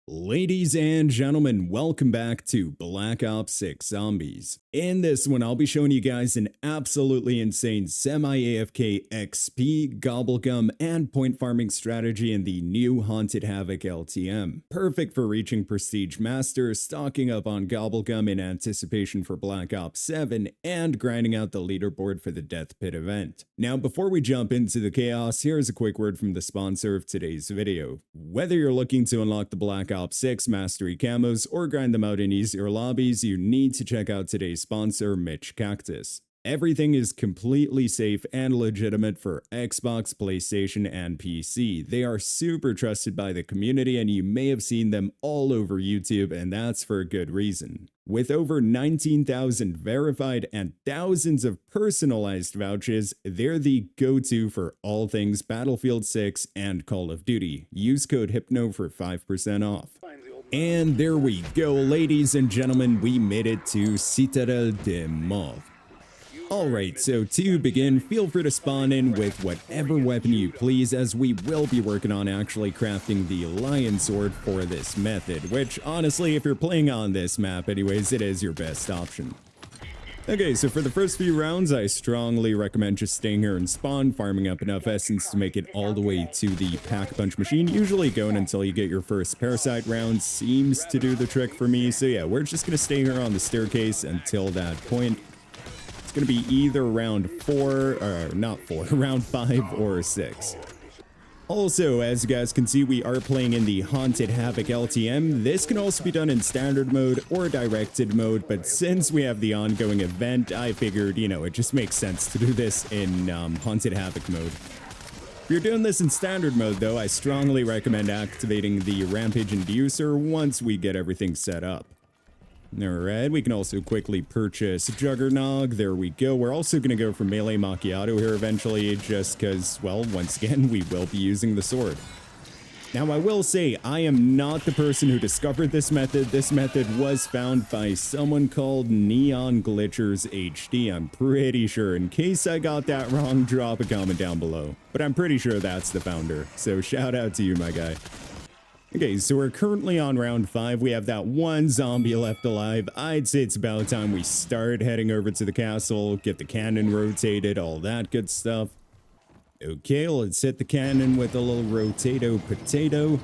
Ladies and gentlemen, welcome back to Black Ops 6 Zombies. In this one, I'll be showing you guys an absolutely insane semi-AFK XP, Gobblegum, and point farming strategy in the new Haunted Havoc LTM. Perfect for reaching Prestige Master, stocking up on Gobblegum in anticipation for Black Ops 7, and grinding out the leaderboard for the Death Pit event. Now, before we jump into the chaos, here's a quick word from the sponsor of today's video. Whether you're looking to unlock the Black Ops 6 Mastery Camos or grind them out in easier lobbies, you need to check out today's sponsor, Mitch Cactus. Everything is completely safe and legitimate for Xbox, PlayStation, and PC. They are super trusted by the community, and you may have seen them all over YouTube, and that's for a good reason. With over 19,000 verified and thousands of personalized vouchers, they're the go-to for all things Battlefield 6 and Call of Duty. Use code HYPNO for 5% off. And there we go, ladies and gentlemen, we made it to Citadel de Mauve. Alright, so to begin, feel free to spawn in with whatever weapon you please, as we will be working on actually crafting the Lion Sword for this method, which honestly, if you're playing on this map anyways, it is your best option. Okay, so for the first few rounds, I strongly recommend just staying here and spawn, farming up enough essence to make it all the way to the pack-punch machine. Usually going until you get your first parasite round seems to do the trick for me, so yeah, we're just gonna stay here on the staircase until that point. Gonna be either round 4, or not 4, round 5 or 6. Also, as you guys can see, we are playing in the Haunted Havoc LTM. This can also be done in standard mode or directed mode, but since we have the ongoing event, I figured, you know, it just makes sense to do this in Haunted Havoc mode. If you're doing this in standard mode, though, I strongly recommend activating the Rampage Inducer once we get everything set up. Alright, we can also quickly purchase Juggernog. There we go. We're also going to go for Melee Macchiato here eventually, just because, well, once again, we will be using the sword. Now, I will say, I am not the person who discovered this method. This method was found by someone called Neon Glitchers HD. I'm pretty sure. In case I got that wrong, drop a comment down below. But I'm pretty sure that's the founder. So shout out to you, my guy. Okay, so we're currently on round 5. We have that one zombie left alive. I'd say it's about time we start heading over to the castle, get the cannon rotated, all that good stuff. Okay, let's hit the cannon with a little rotato potato.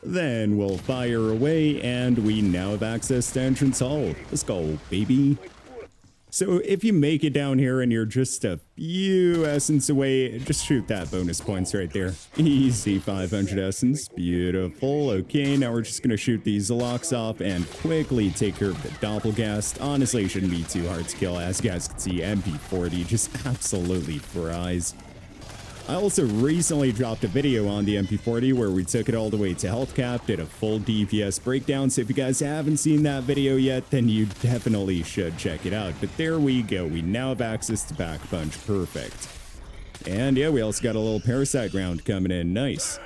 Then we'll fire away, and we now have access to Entrance Hall. Let's go, baby. So if you make it down here and you're just a few essence away, just shoot that bonus points right there. Easy 500 essence. Beautiful. Okay, now we're just going to shoot these locks off and quickly take care of the Doppelgast. Honestly, it shouldn't be too hard to kill. As you guys can see, MP40 just absolutely fries. I also recently dropped a video on the MP40 where we took it all the way to health cap, did a full DPS breakdown, so if you guys haven't seen that video yet, then you definitely should check it out. But there we go, we now have access to Back Punch, perfect. And yeah, we also got a little Parasite round coming in, nice.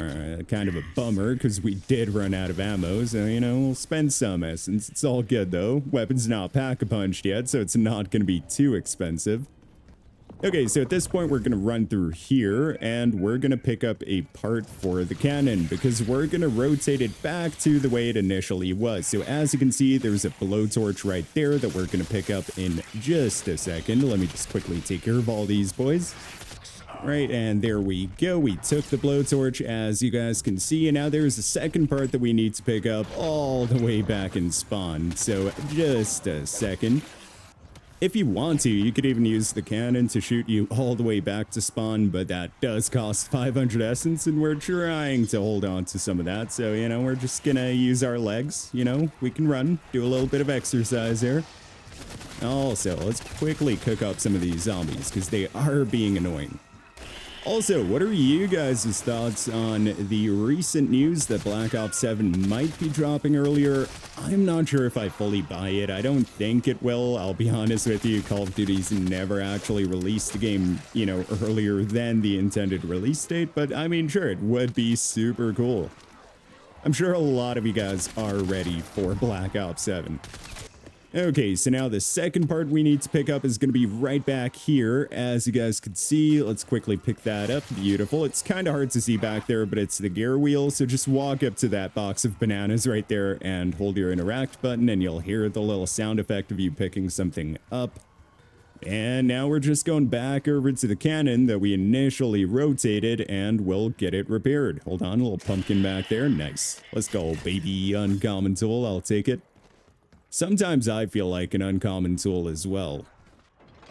Alright, kind of a bummer, because we did run out of ammo, so, you know, we'll spend some essence. It's all good, though. Weapon's not Pack-a-Punched yet, so it's not going to be too expensive. Okay, so at this point, we're going to run through here, and we're going to pick up a part for the cannon, because we're going to rotate it back to the way it initially was. So as you can see, there's a blowtorch right there that we're going to pick up in just a second. Let me just quickly take care of all these boys. Right, and there we go. We took the blowtorch, as you guys can see, and now there's a second part that we need to pick up all the way back in spawn. So just a second. If you want to, you could even use the cannon to shoot you all the way back to spawn, but that does cost 500 essence, and we're trying to hold on to some of that, so, you know, we're just gonna use our legs, you know, we can run, do a little bit of exercise here. Also, let's quickly cook up some of these zombies, because they are being annoying. Also, what are you guys' thoughts on the recent news that Black Ops 7 might be dropping earlier? I'm not sure if I fully buy it. I don't think it will. I'll be honest with you, Call of Duty's never actually released the game, you know, earlier than the intended release date, but I mean, sure, it would be super cool. I'm sure a lot of you guys are ready for Black Ops 7. Okay, so now the second part we need to pick up is going to be right back here. As you guys can see, let's quickly pick that up. Beautiful. It's kind of hard to see back there, but it's the gear wheel. So just walk up to that box of bananas right there and hold your interact button, and you'll hear the little sound effect of you picking something up. And now we're just going back over to the cannon that we initially rotated, and we'll get it repaired. Hold on, a little pumpkin back there. Nice. Let's go, baby. Uncommon tool. I'll take it. Sometimes I feel like an uncommon tool as well.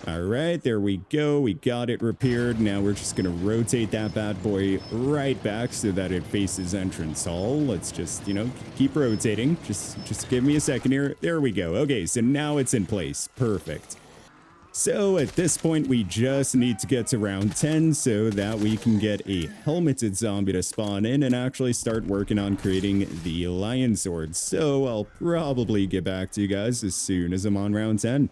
All right, there we go. We got it repaired. Now we're just going to rotate that bad boy right back so that it faces entrance hall. Let's just, keep rotating. Just give me a second here. There we go. Okay, so now it's in place. Perfect. So at this point, we just need to get to round 10 so that we can get a helmeted zombie to spawn in and actually start working on creating the lion sword. So I'll probably get back to you guys as soon as I'm on round 10.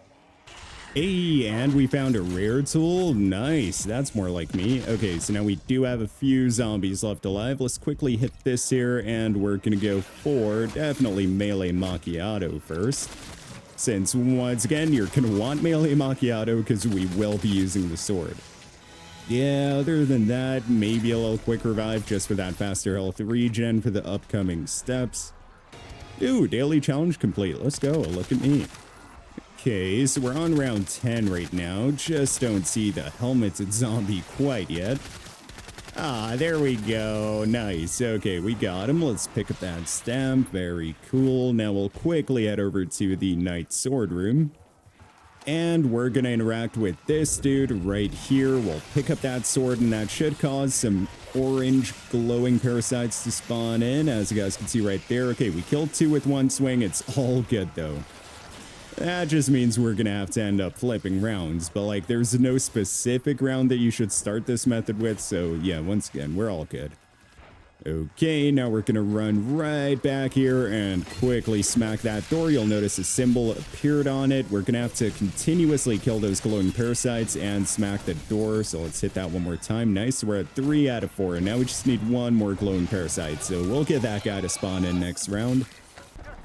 Hey, and we found a rare tool. Nice. That's more like me. Okay, so now we do have a few zombies left alive. Let's quickly hit this here, and we're going to go for definitely melee macchiato first. Since, once again, you're going to want melee macchiato because we will be using the sword. Yeah, other than that, maybe a little quick revive just for that faster health regen for the upcoming steps. Ooh, daily challenge complete. Let's go. Look at me. Okay, so we're on round 10 right now. Just don't see the helmeted zombie quite yet. Ah, there we go. Nice. Okay, we got him. Let's pick up that stamp. Very cool. Now we'll quickly head over to the Knight Sword Room. And we're going to interact with this dude right here. We'll pick up that sword, and that should cause some orange glowing parasites to spawn in, as you guys can see right there. Okay, we killed 2 with 1 swing. It's all good, though. That just means we're gonna have to end up flipping rounds, but like there's no specific round that you should start this method with, so yeah, once again, we're all good. Okay, now we're gonna run right back here and quickly smack that door. You'll notice a symbol appeared on it. We're gonna have to continuously kill those glowing parasites and smack the door, so let's hit that one more time. Nice, we're at 3 out of 4, and now we just need 1 more glowing parasite, so we'll get that guy to spawn in next round.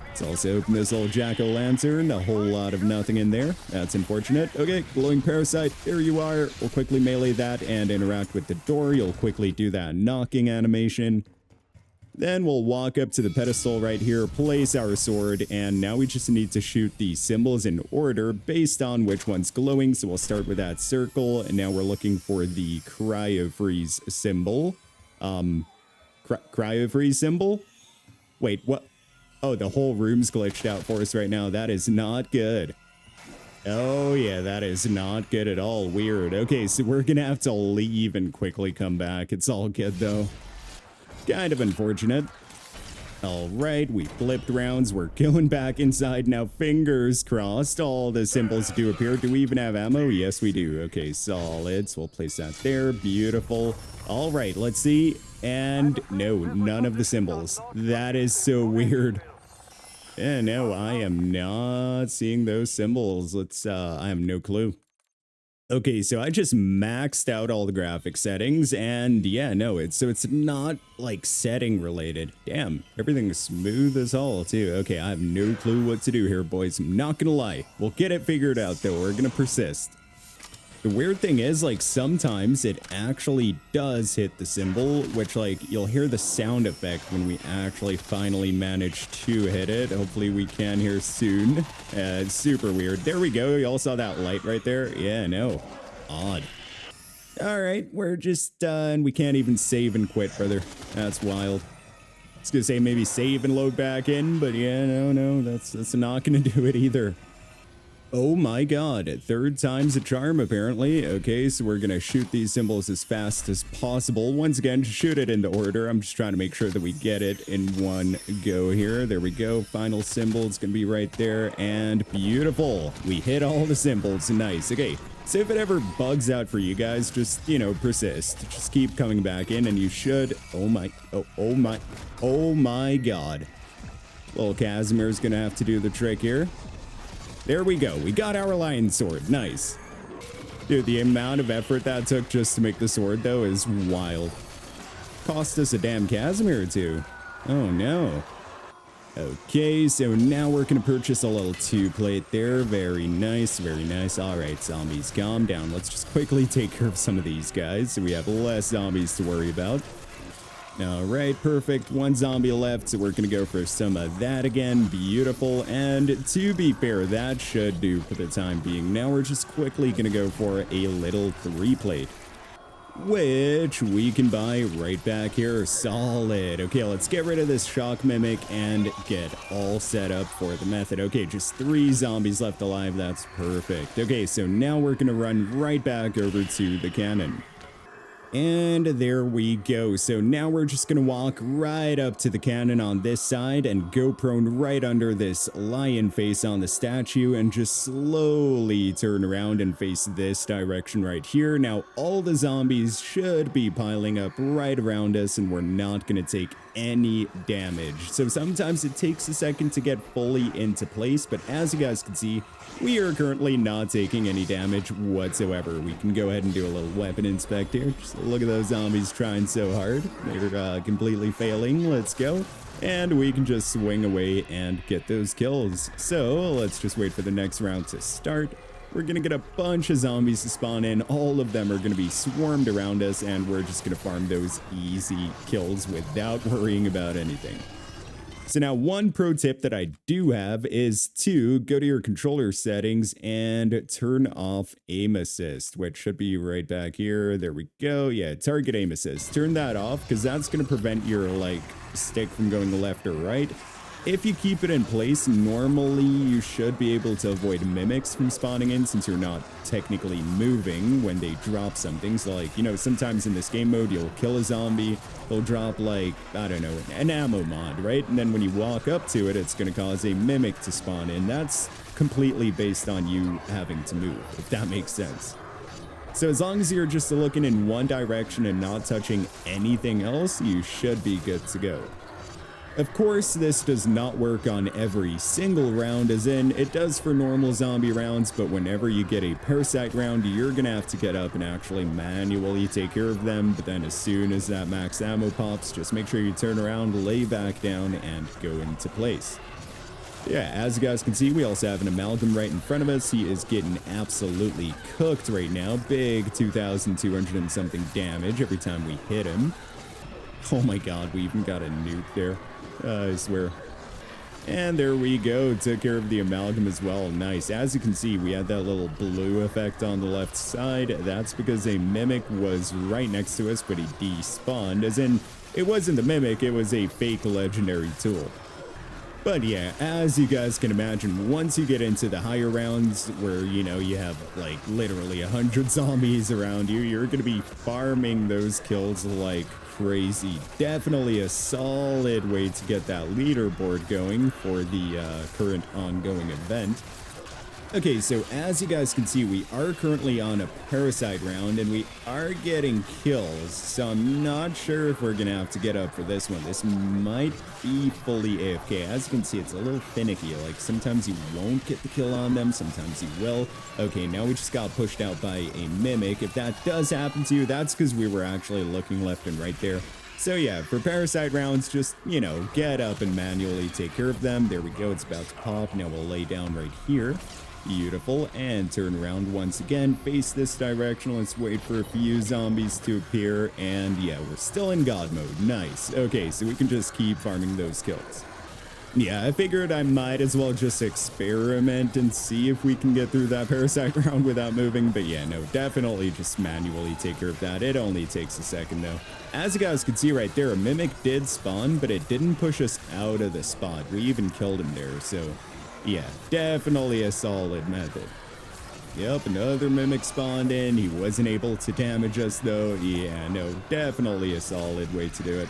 Let's also open this little jack-o'-lantern. A whole lot of nothing in there. That's unfortunate. Okay, glowing parasite, here you are. We'll quickly melee that and interact with the door. You'll quickly do that knocking animation. Then we'll walk up to the pedestal right here, place our sword, and now we just need to shoot the symbols in order based on which one's glowing. So we'll start with that circle, and now we're looking for the cryo-freeze symbol. Cryo-freeze symbol? Wait, what? Oh, the whole room's glitched out for us right now. That is not good. Oh, yeah, that is not good at all. Weird. Okay, so we're going to have to leave and quickly come back. It's all good, though. Kind of unfortunate. All right, we flipped rounds. We're going back inside now. Fingers crossed. All the symbols do appear. Do we even have ammo? Yes, we do. Okay, solid. So we'll place that there. Beautiful. All right, let's see. And no, none of the symbols. That is so weird. Yeah, no, I am not seeing those symbols. I have no clue. Okay, so I just maxed out all the graphic settings, and yeah, no, it's not like setting related. Damn, everything's smooth as all too. Okay, I have no clue what to do here, boys. I'm not gonna lie. We'll get it figured out though. We're gonna persist. The weird thing is, like, sometimes it actually does hit the symbol, which, like, you'll hear the sound effect when we actually finally manage to hit it. Hopefully we can here soon. It's super weird. There we go. Y'all saw that light right there? Yeah, no. Odd. All right, we're just done. We can't even save and quit, brother. That's wild. I was gonna say maybe save and load back in, but yeah, no, that's not gonna do it either. Oh my god, 3rd time's a charm apparently. Okay, so we're gonna shoot these symbols as fast as possible. Once again, shoot it into order. I'm just trying to make sure that we get it in one go here. There we go. Final symbol is gonna be right there, and beautiful. We hit all the symbols. Nice. Okay, so if it ever bugs out for you guys, just, persist. Just keep coming back in, and you should. Oh my god. Little Casimir's gonna have to do the trick here. There we go. We got our lion sword. Nice. Dude, the amount of effort that took just to make the sword, though, is wild. Cost us a damn Casimir or 2. Oh, no. Okay, so now we're going to purchase a little 2-plate there. Very nice, very nice. All right, zombies, calm down. Let's just quickly take care of some of these guys so we have less zombies to worry about. All right, perfect. 1 zombie left, so we're going to go for some of that again. Beautiful. And to be fair, that should do for the time being. Now we're just quickly going to go for a little 3-plate, which we can buy right back here. Solid. Okay, let's get rid of this shock mimic and get all set up for the method. Okay, just 3 zombies left alive. That's perfect. Okay, so now we're going to run right back over to the cannon. And there we go. So now we're just going to walk right up to the cannon on this side and go prone right under this lion face on the statue and just slowly turn around and face this direction right here. Now, all the zombies should be piling up right around us and we're not going to take any damage. So sometimes it takes a second to get fully into place, but as you guys can see, we are currently not taking any damage whatsoever. We can go ahead and do a little weapon inspect here. Just look at those zombies trying so hard. They're completely failing. Let's go. And we can just swing away and get those kills. So let's just wait for the next round to start. We're going to get a bunch of zombies to spawn in. All of them are going to be swarmed around us, and we're just going to farm those easy kills without worrying about anything. So now one pro tip that I do have is to go to your controller settings and turn off aim assist, which should be right back here. There we go. Yeah, target aim assist. Turn that off because that's going to prevent your stick from going left or right. If you keep it in place, normally you should be able to avoid mimics from spawning in since you're not technically moving when they drop something. So sometimes in this game mode, you'll kill a zombie, they'll drop I don't know, an ammo mod, right? And then when you walk up to it, it's going to cause a mimic to spawn in. That's completely based on you having to move, if that makes sense. So as long as you're just looking in one direction and not touching anything else, you should be good to go. Of course, this does not work on every single round, as in it does for normal zombie rounds, but whenever you get a parasite round, you're gonna have to get up and actually manually take care of them. But then as soon as that max ammo pops, just make sure you turn around, lay back down, and go into place. Yeah, as you guys can see, we also have an amalgam right in front of us. He is getting absolutely cooked right now. Big 2,200 and something damage every time we hit him. Oh my god, we even got a nuke there. I swear. And there we go. Took care of the amalgam as well. Nice. As you can see, we had that little blue effect on the left side. That's because a mimic was right next to us, but he despawned. As in, it wasn't the mimic, it was a fake legendary tool. But yeah, as you guys can imagine, once you get into the higher rounds where, you have literally 100 zombies around you, you're going to be farming those kills like crazy. Definitely a solid way to get that leaderboard going for the current ongoing event. Okay, so as you guys can see, we are currently on a parasite round and we are getting kills, so I'm not sure if we're gonna have to get up for this one. This might be fully AFK. As you can see, it's a little finicky. Sometimes you won't get the kill on them, sometimes you will. Okay, now we just got pushed out by a mimic. If that does happen to you, that's because we were actually looking left and right there. So yeah, for parasite rounds, just, get up and manually take care of them. There we go, it's about to pop. Now we'll lay down right here. Beautiful, and turn around once again, face this direction. Let's wait for a few zombies to appear, and yeah, we're still in god mode. Nice. Okay, so we can just keep farming those kills. Yeah, I figured I might as well just experiment and see if we can get through that parasite round without moving, but yeah, no, definitely just manually take care of that. It only takes a second though. As you guys can see right there, a mimic did spawn, but it didn't push us out of the spot. We even killed him there, so yeah, definitely a solid method. Yep, another mimic spawned in. He wasn't able to damage us though. Yeah, no, definitely a solid way to do it.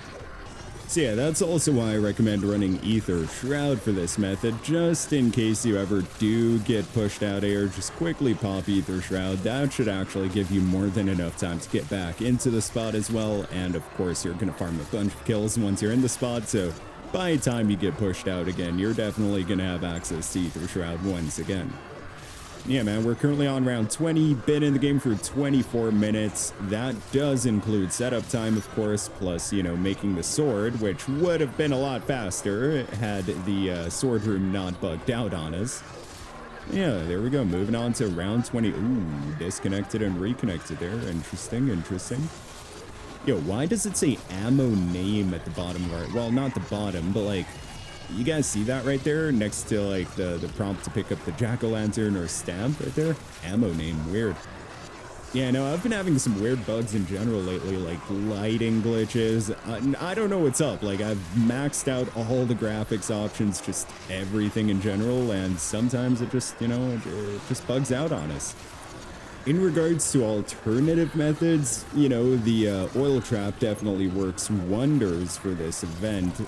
So yeah, that's also why I recommend running Ether Shroud for this method, just in case you ever do get pushed out here. Just quickly pop Ether Shroud. That should actually give you more than enough time to get back into the spot as well. And of course, you're gonna farm a bunch of kills once you're in the spot, so by the time you get pushed out again, you're definitely going to have access to Ether Shroud once again. Yeah, man, we're currently on round 20, been in the game for 24 minutes. That does include setup time, of course, plus, you know, making the sword, which would have been a lot faster had the sword room not bugged out on us. Yeah, there we go. Moving on to round 20. Ooh, disconnected and reconnected there. Interesting, interesting. Yo, why does it say ammo name at the bottom right? Well, not the bottom, but like, you guys see that right there next to like the prompt to pick up the jack-o'-lantern or stamp right there? Ammo name, weird. Yeah, no, I've been having some weird bugs in general lately, like lighting glitches. I don't know what's up. Like, I've maxed out all the graphics options, just everything in general, and sometimes it just, you know, it just bugs out on us. In regards to alternative methods, you know, the oil trap definitely works wonders for this event.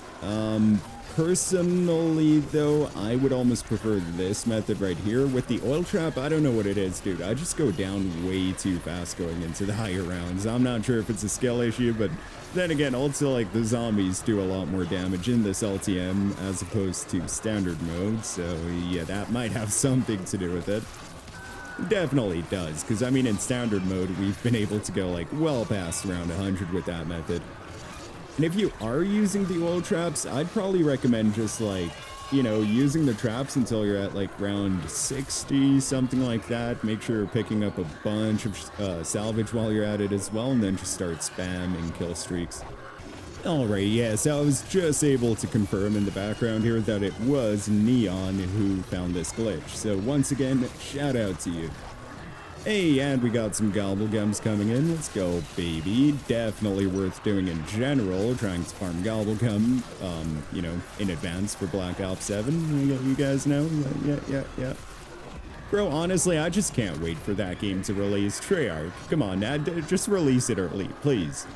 Personally, though, I would almost prefer this method right here. With the oil trap, I don't know what it is, dude. I just go down way too fast going into the higher rounds. I'm not sure if it's a skill issue, but then again, also, like, the zombies do a lot more damage in this LTM as opposed to standard mode, so yeah, that might have something to do with it. Definitely does, because, I mean, in standard mode, we've been able to go, like, well past around 100 with that method. And if you are using the oil traps, I'd probably recommend just like, you know, using the traps until you're at like round 60, something like that. Make sure you're picking up a bunch of salvage while you're at it as well, and then just start spamming kill streaks. Alright, yeah, so I was just able to confirm in the background here that it was Neon who found this glitch. So once again, shout out to you. Hey, and we got some Gobblegums coming in. Let's go, baby. Definitely worth doing in general, trying to farm Gobblegum, you know, in advance for Black Ops 7. You guys know? Yeah. Bro, honestly, I just can't wait for that game to release. Treyarch, come on, just release it early, please.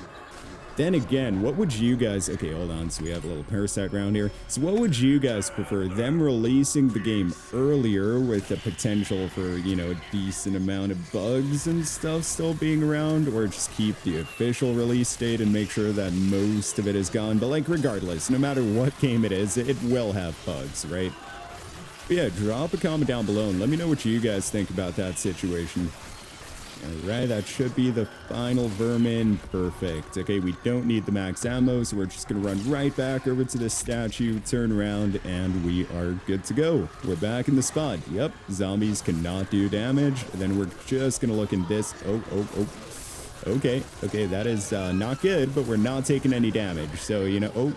Then again, what would you guys... Okay, hold on. So we have a little parasite round here. So what would you guys prefer? Them releasing the game earlier with the potential for, you know, a decent amount of bugs and stuff still being around? Or just keep the official release date and make sure that most of it is gone? But, like, regardless, no matter what game it is, it will have bugs, right? But yeah, drop a comment down below and let me know what you guys think about that situation. Alright, that should be the final vermin. Perfect. Okay, we don't need the max ammo, so we're just gonna run right back over to this statue, turn around, and we are good to go. We're back in the spot. Yep, zombies cannot do damage. And then we're just gonna look in this. Oh. Okay, that is not good, but we're not taking any damage. So, you know,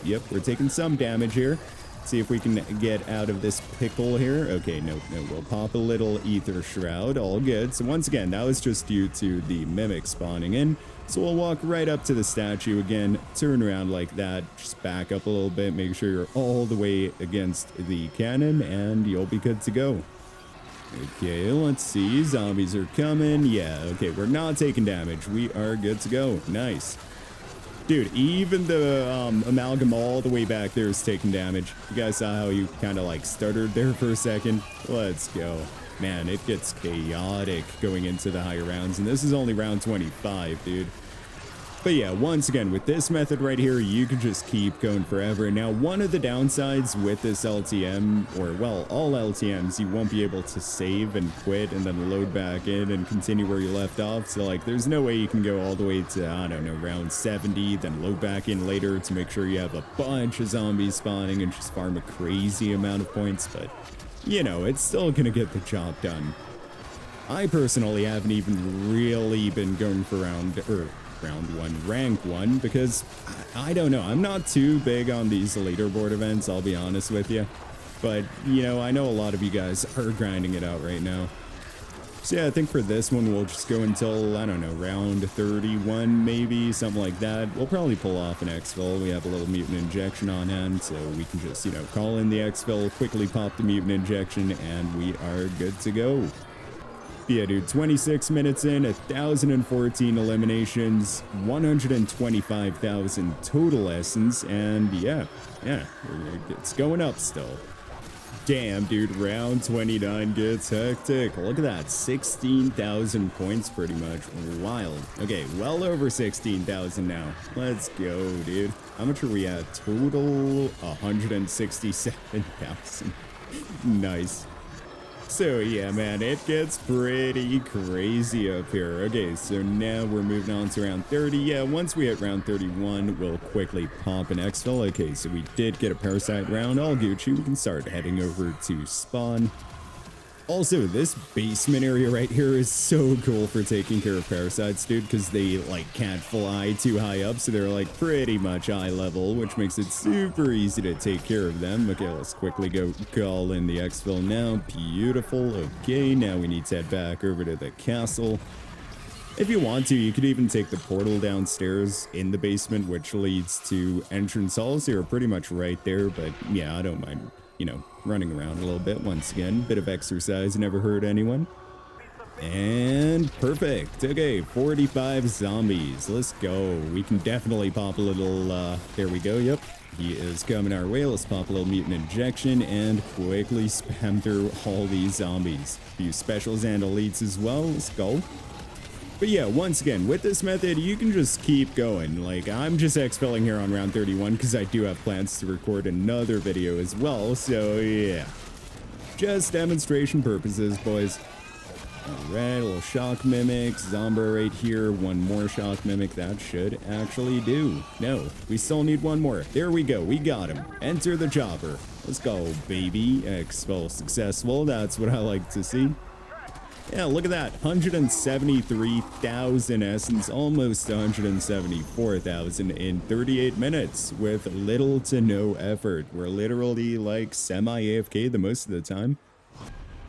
yep, we're taking some damage here. See if we can get out of this pickle here. Okay, no, we'll pop a little ether shroud. All good. So once again, that was just due to the mimic spawning in. So we'll walk right up to the statue again, turn around like that, just back up a little bit, make sure you're all the way against the cannon, and you'll be good to go. Okay, let's see. Zombies are coming. Yeah, okay, we're not taking damage. We are good to go. Nice. Dude, even the amalgam all the way back there is taking damage. You guys saw how you kind of like stuttered there for a second? Let's go. Man, it gets chaotic going into the higher rounds, and this is only round 25, dude. But yeah, once again, with this method right here, you can just keep going forever. Now, one of the downsides with this LTM, or well, all LTMs, you won't be able to save and quit and then load back in and continue where you left off. So like, there's no way you can go all the way to, I don't know, round 70, then load back in later to make sure you have a bunch of zombies spawning and just farm a crazy amount of points. But, you know, it's still gonna get the job done. I personally haven't even really been going for round 1, rank 1, because I don't know, I'm not too big on these leaderboard events, I'll be honest with you, but you know, I know a lot of you guys are grinding it out right now. So yeah, I think for this one we'll just go until, I don't know, round 31 maybe, something like that. We'll probably pull off an Exfil. We have a little mutant injection on hand, so we can just, you know, call in the Exfil, quickly pop the mutant injection, and we are good to go. Yeah, dude, 26 minutes in, 1,014 eliminations, 125,000 total essence, and yeah, it's going up still. Damn, dude, round 29 gets hectic. Look at that, 16,000 points pretty much. Wild. Okay, well over 16,000 now. Let's go, dude. How much are we at? Total 167,000. Nice. So yeah, man, it gets pretty crazy up here. Okay, so now we're moving on to round 30. Yeah, once we hit round 31, we'll quickly pop an Exfil. Okay, so we did get a parasite round. All Gucci. We can start heading over to spawn. Also, this basement area right here is so cool for taking care of parasites, dude, because they, like, can't fly too high up, so they're, like, pretty much eye level, which makes it super easy to take care of them. Okay, let's quickly go call in the Exfil now. Beautiful. Okay, now we need to head back over to the castle. If you want to, you could even take the portal downstairs in the basement, which leads to entrance halls. You're pretty much right there, but yeah, I don't mind, you know, running around a little bit. Once again, bit of exercise never hurt anyone. And perfect. Okay, 45 zombies. Let's go. We can definitely pop a little, there we go. Yep, he is coming our way. Let's pop a little mutant injection and quickly spam through all these zombies. A few specials and elites as well. Let's go. But yeah, once again, with this method, you can just keep going. Like, I'm just exfilling here on round 31 because I do have plans to record another video as well. So yeah, just demonstration purposes, boys. Alright, a little shock mimic, Zombra right here, one more shock mimic, that should actually do. No, we still need one more. There we go, we got him. Enter the chopper. Let's go, baby. Exfil successful, that's what I like to see. Yeah, look at that, 173,000 essence, almost 174,000 in 38 minutes with little to no effort. We're literally like semi-AFK the most of the time.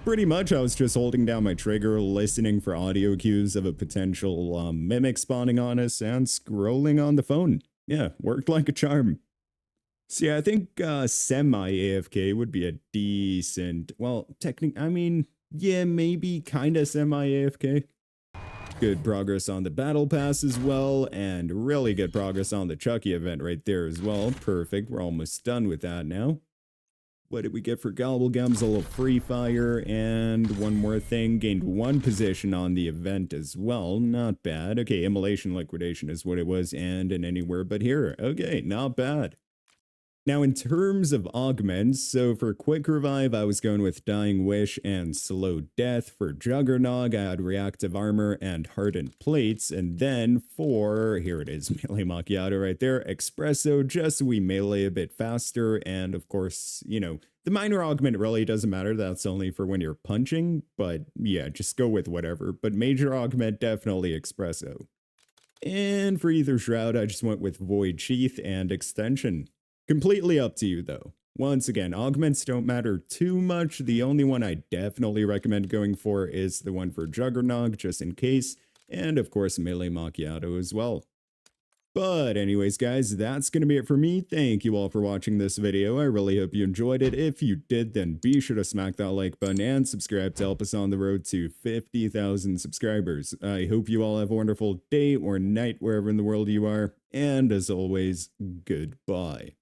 Pretty much, I was just holding down my trigger, listening for audio cues of a potential mimic spawning on us, and scrolling on the phone. Yeah, worked like a charm. So yeah, I think semi-AFK would be a decent, well, technically, I mean, yeah, maybe kinda semi-AFK. Good progress on the battle pass as well, and really good progress on the Chucky event right there as well. Perfect, we're almost done with that now. What did we get for Gobblegums? A little free fire, and one more thing, gained one position on the event as well. Not bad. Okay, immolation liquidation is what it was, and an anywhere but here. Okay, not bad. Now, in terms of augments, so for quick revive, I was going with Dying Wish and Slow Death. For Juggernog, I had Reactive Armor and Hardened Plates. And then for, here it is, Melee Macchiato right there, Espresso, just so we melee a bit faster. And of course, you know, the minor augment really doesn't matter. That's only for when you're punching. But yeah, just go with whatever. But major augment, definitely Espresso. And for Ether Shroud, I just went with Void Sheath and Extension. Completely up to you, though. Once again, augments don't matter too much. The only one I definitely recommend going for is the one for Juggernog, just in case, and of course Melee Macchiato as well. But anyways, guys, that's going to be it for me. Thank you all for watching this video. I really hope you enjoyed it. If you did, then be sure to smack that like button and subscribe to help us on the road to 50,000 subscribers. I hope you all have a wonderful day or night wherever in the world you are. And as always, goodbye.